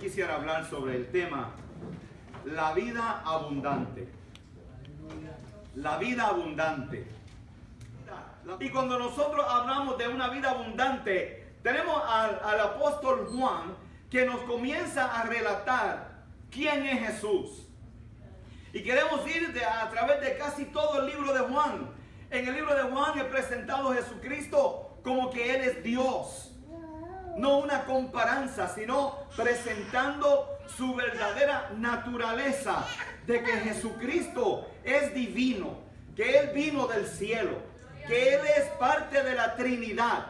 quisiera hablar sobre el tema la vida abundante. La vida abundante. Y cuando nosotros hablamos de una vida abundante, tenemos al apóstol Juan que nos comienza a relatar quién es Jesús. Y queremos ir a través de casi todo el libro de Juan. En el libro de Juan es presentado a Jesucristo como que Él es Dios. No una comparanza, sino presentando su verdadera naturaleza de que Jesucristo es divino, que Él vino del cielo, que Él es parte de la Trinidad.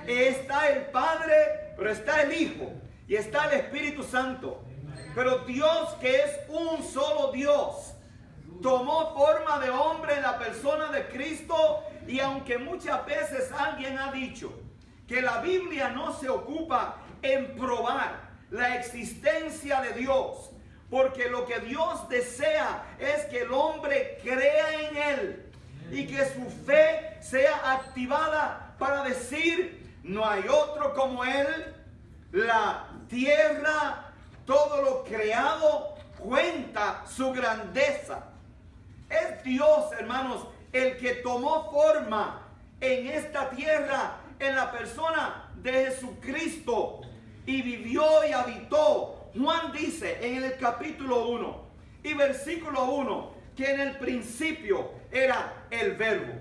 Está el Padre, pero está el Hijo y está el Espíritu Santo. Pero Dios, que es un solo Dios, tomó forma de hombre en la persona de Cristo. Y aunque muchas veces alguien ha dicho que la Biblia no se ocupa en probar la existencia de Dios, porque lo que Dios desea es que el hombre crea en Él y que su fe sea activada para decir: no hay otro como Él. La tierra, todo lo creado, cuenta su grandeza. Es Dios, hermanos, el que tomó forma en esta tierra en la persona de Jesucristo y vivió y habitó. Juan dice en el capítulo 1 y versículo 1 que en el principio era el verbo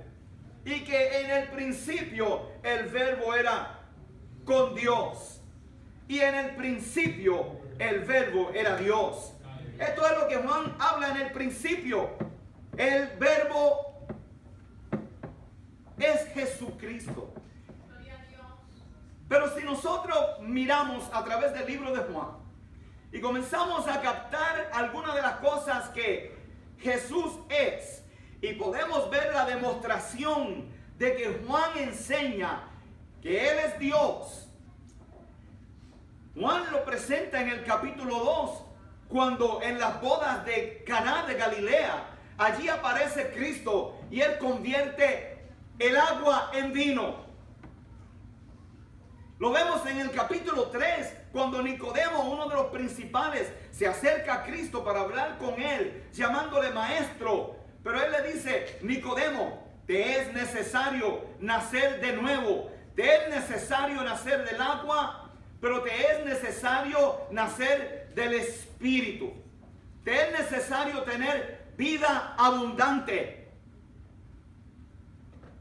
y que en el principio el verbo era con Dios y en el principio el verbo era Dios. Esto es lo que Juan habla en el principio. El verbo es Jesucristo. Pero si nosotros miramos a través del libro de Juan y comenzamos a captar algunas de las cosas que Jesús es, y podemos ver la demostración de que Juan enseña que Él es Dios. Juan lo presenta en el capítulo 2, cuando en las bodas de Caná de Galilea, allí aparece Cristo y Él convierte el agua en vino. Lo vemos en el capítulo 3, cuando Nicodemo, uno de los principales, se acerca a Cristo para hablar con Él, llamándole maestro. Pero Él le dice: Nicodemo, te es necesario nacer de nuevo. Te es necesario nacer del agua, pero te es necesario nacer del Espíritu. Te es necesario tener vida abundante.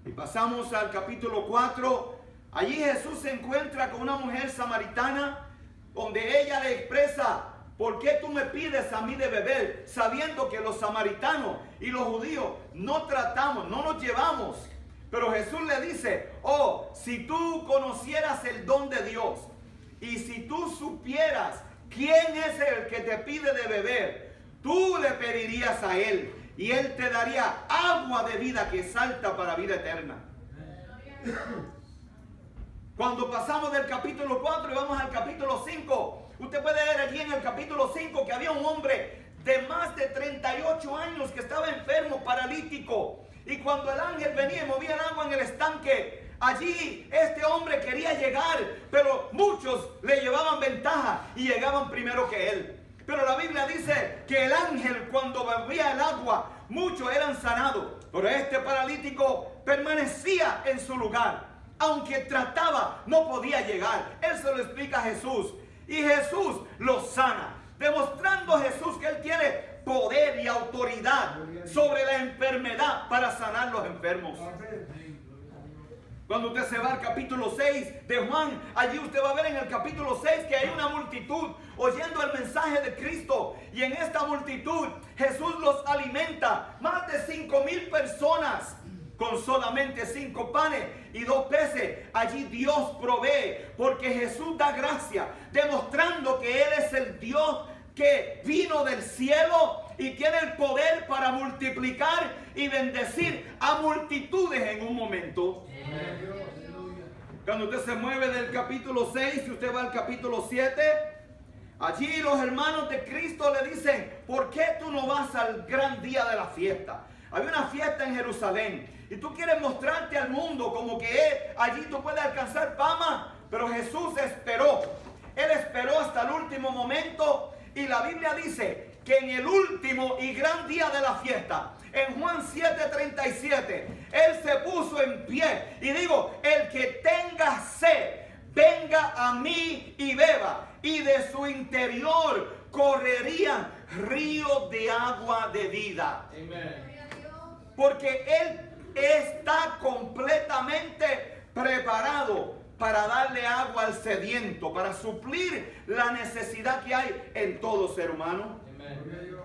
Y pasamos al capítulo 4. Allí Jesús se encuentra con una mujer samaritana, donde ella le expresa: ¿por qué tú me pides a mí de beber? Sabiendo que los samaritanos y los judíos no tratamos, no nos llevamos. Pero Jesús le dice: oh, si tú conocieras el don de Dios, y si tú supieras quién es el que te pide de beber, tú le pedirías a Él, y Él te daría agua de vida que salta para vida eterna. Cuando pasamos del capítulo 4 y vamos al capítulo 5, usted puede ver allí en el capítulo 5 que había un hombre de más de 38 años que estaba enfermo, paralítico. Y cuando el ángel venía y movía el agua en el estanque, allí este hombre quería llegar, pero muchos le llevaban ventaja y llegaban primero que él. Pero la Biblia dice que el ángel, cuando bebía el agua, muchos eran sanados. Pero este paralítico permanecía en su lugar. Aunque trataba, no podía llegar. Él se lo explica a Jesús. Y Jesús lo sana, demostrando a Jesús que Él tiene poder y autoridad sobre la enfermedad para sanar los enfermos. Cuando usted se va al capítulo 6 de Juan, allí usted va a ver en el capítulo 6 que hay una multitud oyendo el mensaje de Cristo. Y en esta multitud Jesús los alimenta. Más de 5,000 personas con solamente 5 panes y 2 peces. Allí Dios provee, porque Jesús da gracia, demostrando que Él es el Dios que vino del cielo y tiene el poder para multiplicar y bendecir a multitudes en un momento. Cuando usted se mueve del capítulo 6 y usted va al capítulo 7, allí los hermanos de Cristo le dicen: ¿por qué tú no vas al gran día de la fiesta? Había una fiesta en Jerusalén y tú quieres mostrarte al mundo como que allí tú puedes alcanzar fama. Pero Jesús esperó Él esperó hasta el último momento y la Biblia dice que en el último y gran día de la fiesta, en Juan 7:37, Él se puso en pie y dijo, el que tenga sed, venga a mí y beba, y de su interior correrían ríos de agua de vida. Amén. Porque Él está completamente preparado para darle agua al sediento, para suplir la necesidad que hay en todo ser humano. Amén.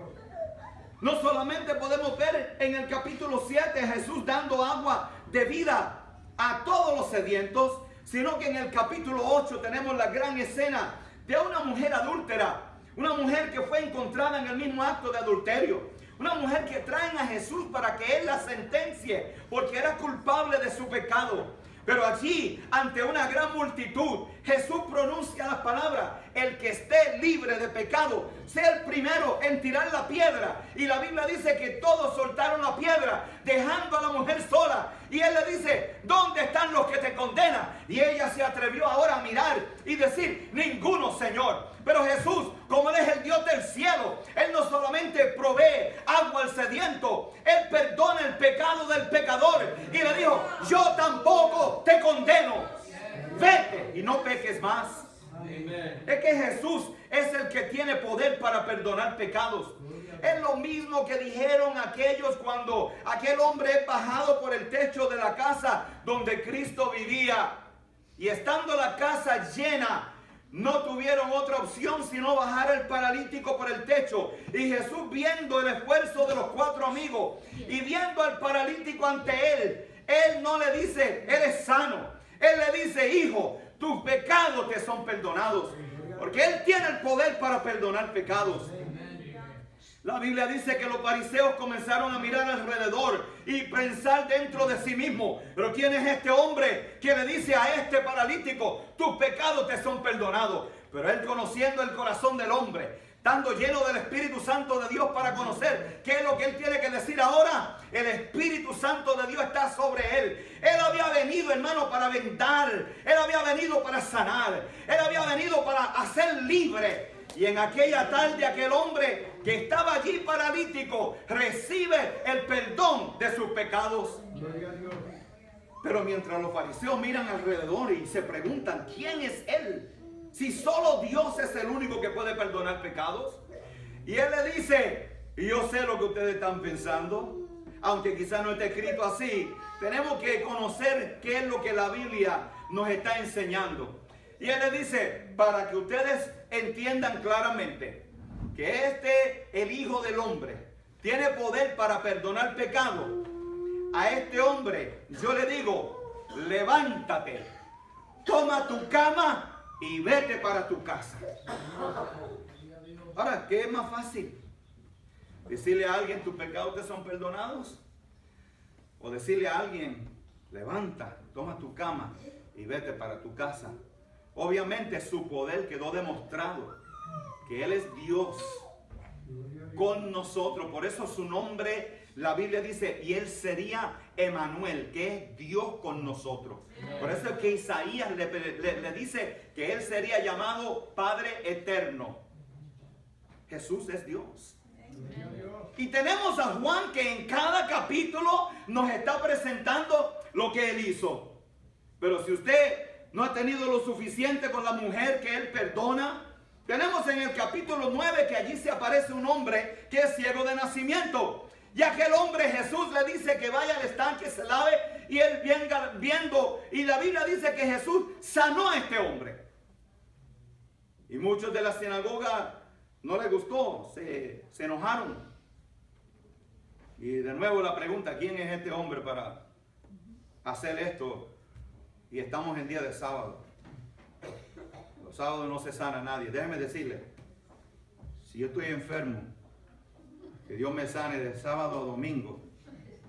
No solamente podemos ver en el capítulo 7 a Jesús dando agua de vida a todos los sedientos, sino que en el capítulo 8 tenemos la gran escena de una mujer adúltera, una mujer que fue encontrada en el mismo acto de adulterio, una mujer que traen a Jesús para que Él la sentencie porque era culpable de su pecado. Pero allí, ante una gran multitud, Jesús pronuncia las palabras, el que esté libre de pecado, sea el primero en tirar la piedra. Y la Biblia dice que todos soltaron la piedra, dejando a la mujer sola. Y Él le dice, ¿dónde están los que te condenan? Y ella se atrevió ahora a mirar y decir, ninguno, Señor. Pero Jesús, como Él es el Dios del cielo, Él no solamente provee agua al sediento, Él perdona el pecado del pecador. Y le dijo, yo tampoco te condeno. Vete y no peques más. Amen. Es que Jesús es el que tiene poder para perdonar pecados. Es lo mismo que dijeron aquellos cuando aquel hombre es bajado por el techo de la casa donde Cristo vivía. Y estando la casa llena, no tuvieron otra opción sino bajar al paralítico por el techo. Y Jesús, viendo el esfuerzo de los 4 amigos y viendo al paralítico ante Él no le dice, eres sano. Él le dice, hijo, tus pecados te son perdonados. Porque Él tiene el poder para perdonar pecados. La Biblia dice que los fariseos comenzaron a mirar alrededor y pensar dentro de sí mismo, pero ¿quién es este hombre que le dice a este paralítico, tus pecados te son perdonados? Pero Él, conociendo el corazón del hombre, estando lleno del Espíritu Santo de Dios para conocer qué es lo que Él tiene que decir ahora, el Espíritu Santo de Dios está sobre Él. Él había venido, hermano, para vendar. Él había venido para sanar. Él había venido para hacer libre. Y en aquella tarde aquel hombre que estaba allí paralítico recibe el perdón de sus pecados. Pero mientras los fariseos miran alrededor y se preguntan, ¿quién es Él? Si solo Dios es el único que puede perdonar pecados. Y Él le dice, yo sé lo que ustedes están pensando, aunque quizás no esté escrito así. Tenemos que conocer qué es lo que la Biblia nos está enseñando. Y Él le dice, para que ustedes entiendan claramente que el Hijo del Hombre, tiene poder para perdonar pecado. A este hombre yo le digo, levántate, toma tu cama y vete para tu casa. Ahora, ¿qué es más fácil? ¿Decirle a alguien tus pecados te son perdonados? ¿O decirle a alguien, levanta, toma tu cama y vete para tu casa? Obviamente su poder quedó demostrado, que Él es Dios con nosotros. Por eso su nombre, la Biblia dice, y Él sería Emmanuel, que es Dios con nosotros. Por eso es que Isaías le dice que Él sería llamado Padre Eterno. Jesús es Dios. Y tenemos a Juan que en cada capítulo nos está presentando lo que Él hizo. Pero si usted no ha tenido lo suficiente con la mujer que Él perdona, tenemos en el capítulo 9 que allí se aparece un hombre que es ciego de nacimiento. Y aquel hombre, Jesús le dice que vaya al estanque, se lave, y él venga viendo. Y la Biblia dice que Jesús sanó a este hombre. Y muchos de la sinagoga no les gustó, se enojaron. Y de nuevo la pregunta, ¿quién es este hombre para hacer esto? Y estamos en día de sábado. Los sábados no se sana a nadie. Déjeme decirle, si yo estoy enfermo, que Dios me sane de sábado a domingo,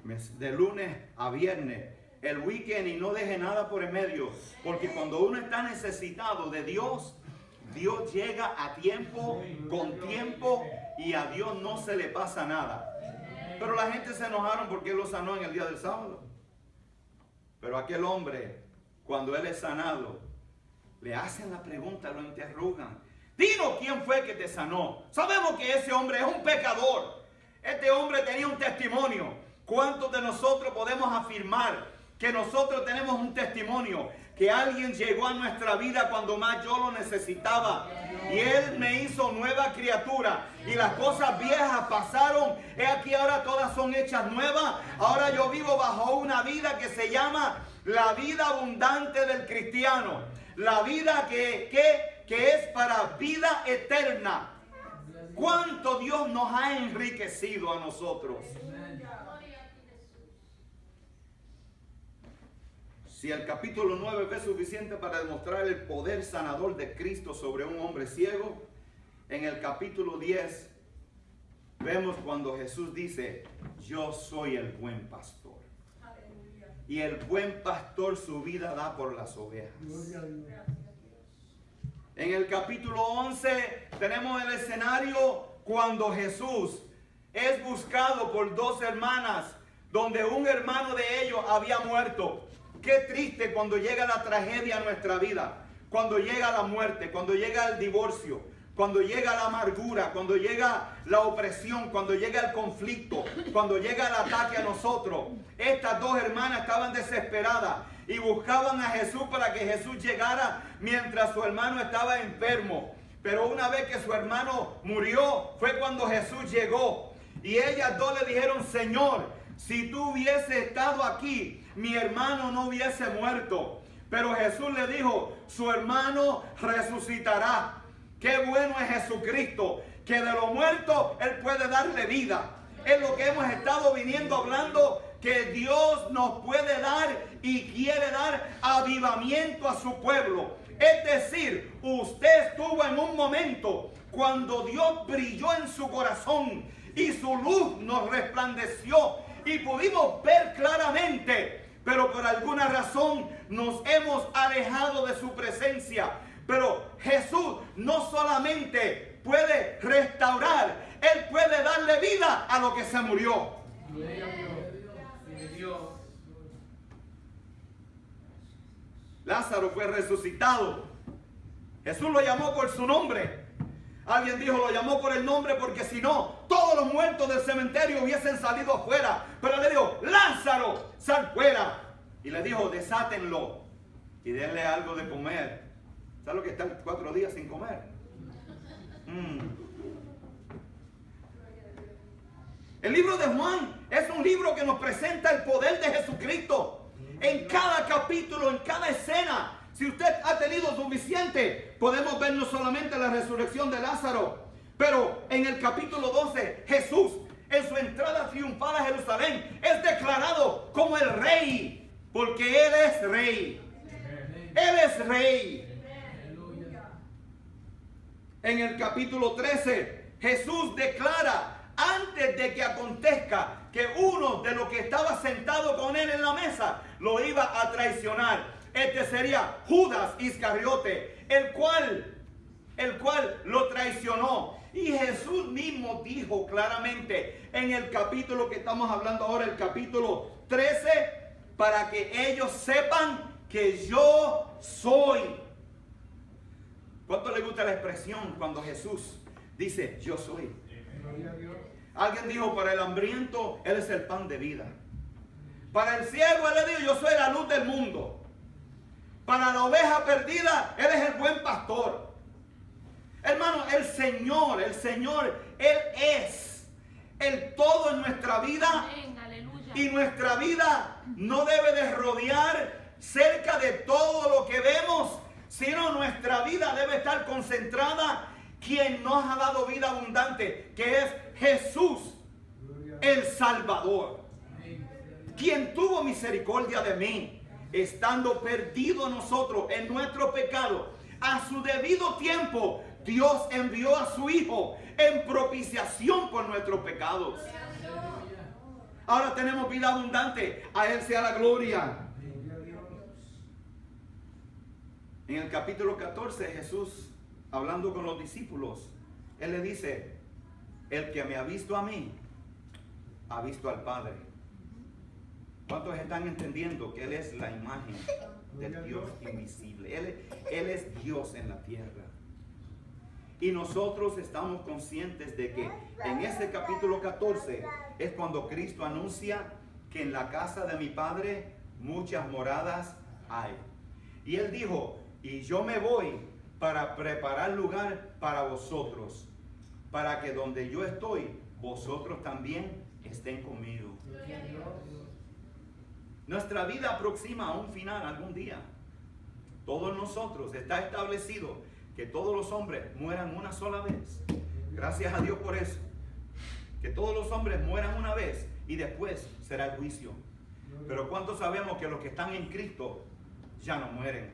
de lunes a viernes, el weekend, y no deje nada por en medio. Porque cuando uno está necesitado de Dios, Dios llega a tiempo, con tiempo, y a Dios no se le pasa nada. Pero la gente se enojaron porque Él lo sanó en el día del sábado. Pero aquel hombre, cuando él es sanado, le hacen la pregunta, lo interrogan. Dinos quién fue que te sanó. Sabemos que ese hombre es un pecador. Este hombre tenía un testimonio. ¿Cuántos de nosotros podemos afirmar que nosotros tenemos un testimonio? Que alguien llegó a nuestra vida cuando más yo lo necesitaba. Y Él me hizo nueva criatura. Y las cosas viejas pasaron. He aquí ahora todas son hechas nuevas. Ahora yo vivo bajo una vida que se llama la vida abundante del cristiano. La vida que es para vida eterna. ¿Cuánto Dios nos ha enriquecido a nosotros? Si el capítulo 9 fue suficiente para demostrar el poder sanador de Cristo sobre un hombre ciego, en el capítulo 10 vemos cuando Jesús dice, yo soy el buen pastor. Y el buen pastor su vida da por las ovejas. En el capítulo 11 tenemos el escenario cuando Jesús es buscado por dos hermanas, donde un hermano de ellos había muerto. Qué triste cuando llega la tragedia a nuestra vida, cuando llega la muerte, cuando llega el divorcio, cuando llega la amargura, cuando llega la opresión, cuando llega el conflicto, cuando llega el ataque a nosotros. Estas dos hermanas estaban desesperadas y buscaban a Jesús para que Jesús llegara mientras su hermano estaba enfermo. Pero una vez que su hermano murió, fue cuando Jesús llegó. Y ellas dos le dijeron, Señor, si tú hubieses estado aquí, mi hermano no hubiese muerto. Pero Jesús le dijo, su hermano resucitará. Qué bueno es Jesucristo, que de lo muerto Él puede darle vida. Es lo que hemos estado viniendo hablando, que Dios nos puede dar y quiere dar avivamiento a su pueblo. Es decir, usted estuvo en un momento cuando Dios brilló en su corazón y su luz nos resplandeció y pudimos ver claramente, pero por alguna razón nos hemos alejado de su presencia. Pero Jesús no solamente puede restaurar, Él puede darle vida a lo que se murió. Lázaro fue resucitado. Jesús lo llamó por su nombre. Alguien dijo, lo llamó por el nombre porque si no, todos los muertos del cementerio hubiesen salido afuera. Pero le dijo, Lázaro, sal fuera. Y le dijo, desátenlo y denle algo de comer. ¿Sabes lo que están 4 días sin comer? El libro de Juan es un libro que nos presenta el poder de Jesucristo. En cada capítulo, en cada escena. Si usted ha tenido suficiente, podemos ver no solamente la resurrección de Lázaro, pero en el capítulo 12, Jesús, en su entrada triunfal a Jerusalén, es declarado como el rey, porque Él es rey. Él es rey. En el capítulo 13, Jesús declara, antes de que acontezca, que uno de los que estaba sentado con Él en la mesa lo iba a traicionar. Este sería Judas Iscariote, el cual lo traicionó. Y Jesús mismo dijo claramente en el capítulo que estamos hablando ahora, el capítulo 13, para que ellos sepan que yo soy. ¿Cuánto le gusta la expresión cuando Jesús dice yo soy? Alguien dijo, para el hambriento Él es el pan de vida. Para el ciego Él le dijo, yo soy la luz del mundo. Para la oveja perdida, Él es el buen pastor. Hermano, el Señor, Él es el todo en nuestra vida. Y nuestra vida no debe de rodear cerca de todo lo que vemos, sino nuestra vida debe estar concentrada quien nos ha dado vida abundante, que es Jesús, el Salvador. Quien tuvo misericordia de mí, estando perdido nosotros en nuestro pecado, a su debido tiempo Dios envió a su Hijo en propiciación por nuestros pecados. Ahora tenemos vida abundante. A Él sea la gloria. En el capítulo 14, Jesús, hablando con los discípulos, Él le dice, el que me ha visto a mí, ha visto al Padre. ¿Cuántos están entendiendo que Él es la imagen del Dios invisible. Él es Dios en la tierra. Y nosotros estamos conscientes de que en ese capítulo 14 es cuando Cristo anuncia que en la casa de mi Padre muchas moradas hay. Y Él dijo, y yo me voy para preparar lugar para vosotros, para que donde yo estoy, vosotros también estén conmigo. Nuestra vida aproxima a un final algún día. Todos nosotros, está establecido que todos los hombres mueran una sola vez. Gracias a Dios por eso. Que todos los hombres mueran una vez y después será el juicio. Pero ¿cuántos sabemos que los que están en Cristo ya no mueren?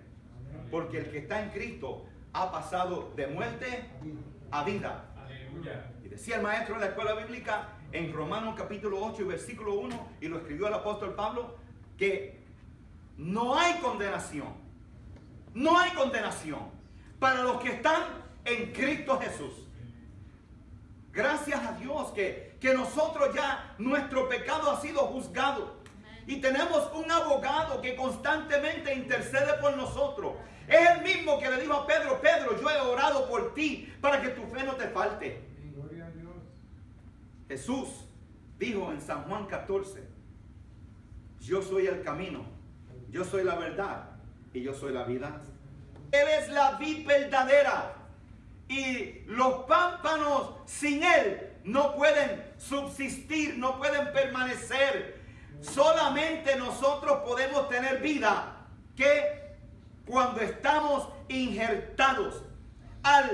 Porque el que está en Cristo ha pasado de muerte a vida. Aleluya. Y decía el maestro en la escuela bíblica en Romanos capítulo 8 y versículo 1, y lo escribió el apóstol Pablo, que no hay condenación. No hay condenación para los que están en Cristo Jesús. Gracias a Dios que nosotros ya, nuestro pecado ha sido juzgado. Y tenemos un abogado que constantemente intercede por nosotros. Es el mismo que le dijo a Pedro, Pedro, yo he orado por ti para que tu fe no te falte. Gloria a Dios. Jesús dijo en San Juan 14, yo soy el camino, yo soy la verdad y yo soy la vida. Él es la vid verdadera y los pámpanos sin Él no pueden subsistir, no pueden permanecer. Solamente nosotros podemos tener vida que cuando estamos injertados a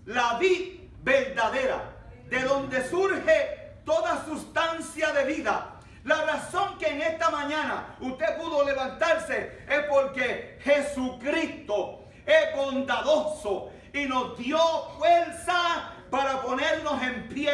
la vid verdadera, de donde surge toda sustancia de vida. La razón que en esta mañana usted pudo levantarse es porque Jesucristo es bondadoso y nos dio fuerza para ponernos en pie,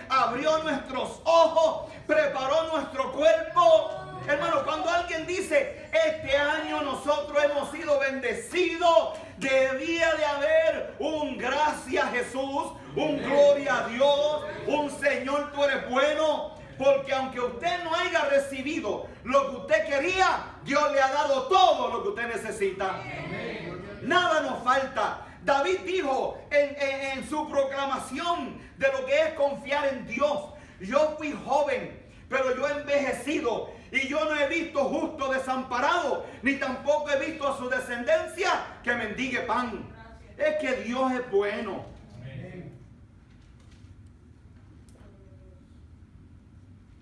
abrió nuestros ojos, preparó nuestro cuerpo. Hermano, cuando alguien dice, este año nosotros hemos sido bendecidos, debía de haber un gracias a Jesús, un gloria a Dios, un Señor, tú eres bueno. Porque aunque usted no haya recibido lo que usted quería, Dios le ha dado todo lo que usted necesita. Nada nos falta. David dijo en su proclamación de lo que es confiar en Dios: yo fui joven, pero yo he envejecido y yo no he visto justo desamparado, ni tampoco he visto a su descendencia que mendigue pan. Es que Dios es bueno.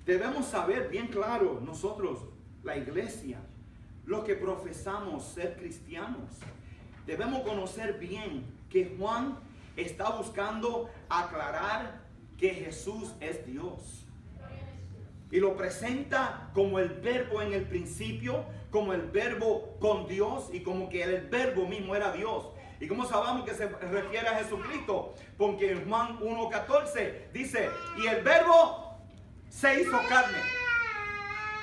Debemos saber bien claro nosotros, la iglesia, los que profesamos ser cristianos, debemos conocer bien que Juan está buscando aclarar que Jesús es Dios. Y lo presenta como el verbo en el principio, como el verbo con Dios y como que el verbo mismo era Dios. ¿Y cómo sabemos que se refiere a Jesucristo? Porque en Juan 1:14 dice, y el verbo se hizo carne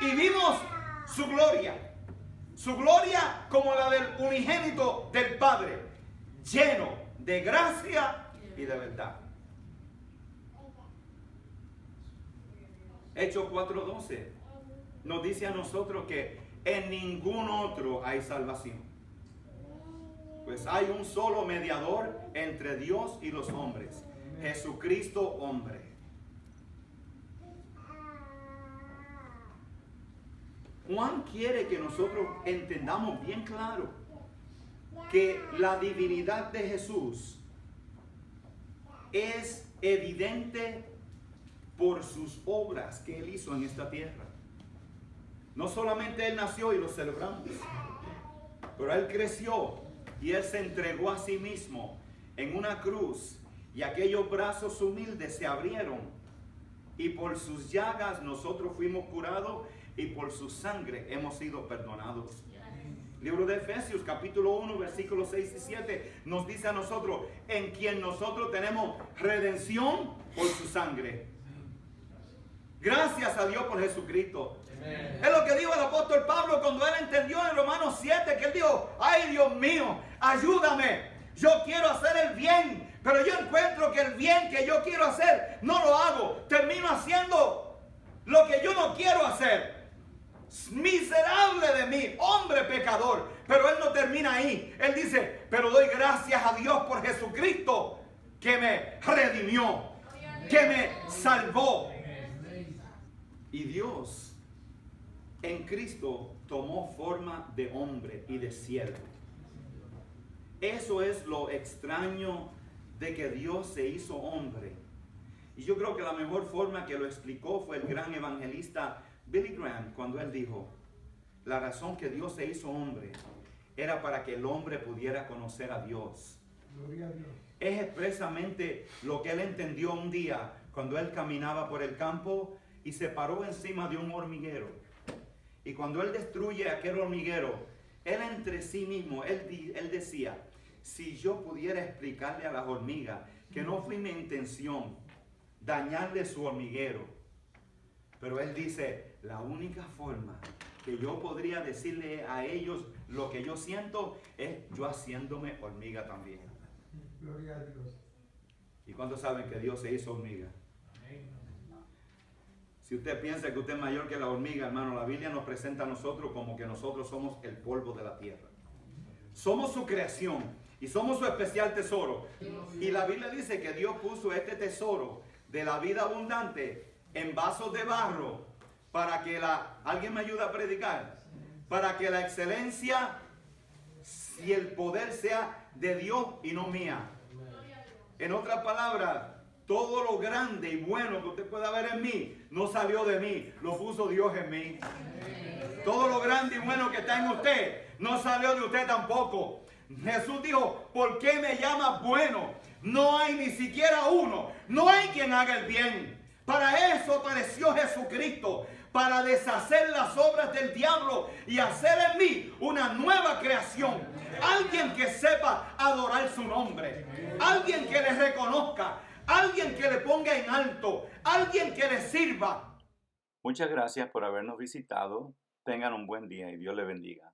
y vimos su gloria como la del unigénito del Padre, lleno de gracia y de verdad. Hechos 4:12 nos dice a nosotros que en ningún otro hay salvación, pues hay un solo mediador entre Dios y los hombres, Jesucristo hombre. Juan quiere que nosotros entendamos bien claro que la divinidad de Jesús es evidente por sus obras que Él hizo en esta tierra. No solamente Él nació y lo celebramos, pero Él creció y Él se entregó a sí mismo en una cruz y aquellos brazos humildes se abrieron y por sus llagas nosotros fuimos curados y por su sangre hemos sido perdonados. Libro de Efesios capítulo 1 versículos 6 y 7 nos dice a nosotros, en quien nosotros tenemos redención por su sangre. Gracias a Dios por Jesucristo. Amen. Es lo que dijo el apóstol Pablo cuando él entendió en Romanos 7, que él dijo, ay Dios mío, ayúdame, yo quiero hacer el bien, pero yo encuentro que el bien que yo quiero hacer no lo hago, termino haciendo lo que yo no quiero hacer. Miserable de mí, hombre pecador. Pero Él no termina ahí. Él dice, pero doy gracias a Dios por Jesucristo que me redimió, que me salvó. Y Dios en Cristo tomó forma de hombre y de siervo. Eso es lo extraño de que Dios se hizo hombre. Y yo creo que la mejor forma que lo explicó fue el gran evangelista Billy Graham, cuando él dijo, la razón que Dios se hizo hombre era para que el hombre pudiera conocer a Dios. Gloria a Dios. Es expresamente lo que él entendió un día cuando él caminaba por el campo y se paró encima de un hormiguero. Y cuando él destruye aquel hormiguero, él entre sí mismo, él decía, si yo pudiera explicarle a las hormigas que no fue mi intención dañarle su hormiguero, pero él dice, la única forma que yo podría decirle a ellos lo que yo siento es yo haciéndome hormiga también. Gloria a Dios. ¿Y cuántos saben que Dios se hizo hormiga? Si usted piensa que usted es mayor que la hormiga, hermano, la Biblia nos presenta a nosotros como que nosotros somos el polvo de la tierra. Somos su creación y somos su especial tesoro. Y la Biblia dice que Dios puso este tesoro de la vida abundante en vasos de barro para que ¿alguien me ayuda a predicar? Para que la excelencia y el poder sea de Dios y no mía. En otras palabras, todo lo grande y bueno que usted pueda ver en mí, no salió de mí, lo puso Dios en mí. Todo lo grande y bueno que está en usted, no salió de usted tampoco. Jesús dijo, ¿por qué me llamas bueno? No hay ni siquiera uno, no hay quien haga el bien. Para eso apareció Jesucristo, para deshacer las obras del diablo y hacer en mí una nueva creación. Alguien que sepa adorar su nombre, alguien que le reconozca, alguien que le ponga en alto, alguien que le sirva. Muchas gracias por habernos visitado. Tengan un buen día y Dios le bendiga.